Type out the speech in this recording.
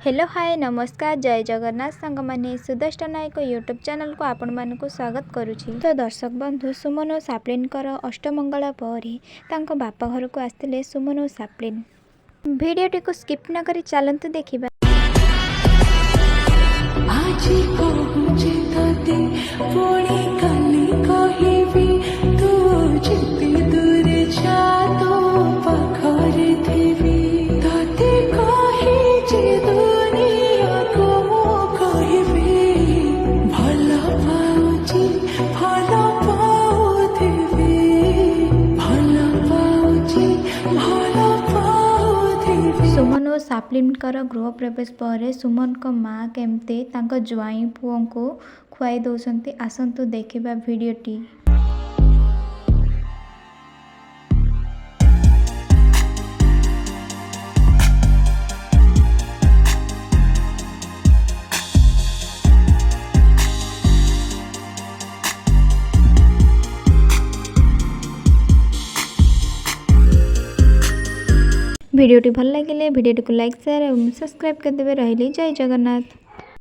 Hello hi नमस्कार जय जगन्नाथ सांग मैंने सुदर्श नायक यूट्यूब चैनल को आपण मानक स्वागत करुछि। तो दर्शक बंधु सुमन और साप्लिन अष्टमंगला पर तांको बापा घर को आसते सुमन और साप्लिन भिडियोटी को स्किप न करी चलतु देखिबा। सुमन और साप्लिन गृह प्रवेश पर सुमन को माँ केमते ज्वाई पुओं को खुआई दौरान आसतु देखा भिडियोटी। भिडियोटी भल लगे भिडियोटी को लाइक शेयर और सब्सक्राइब कर देवे। रही जय जगन्नाथ।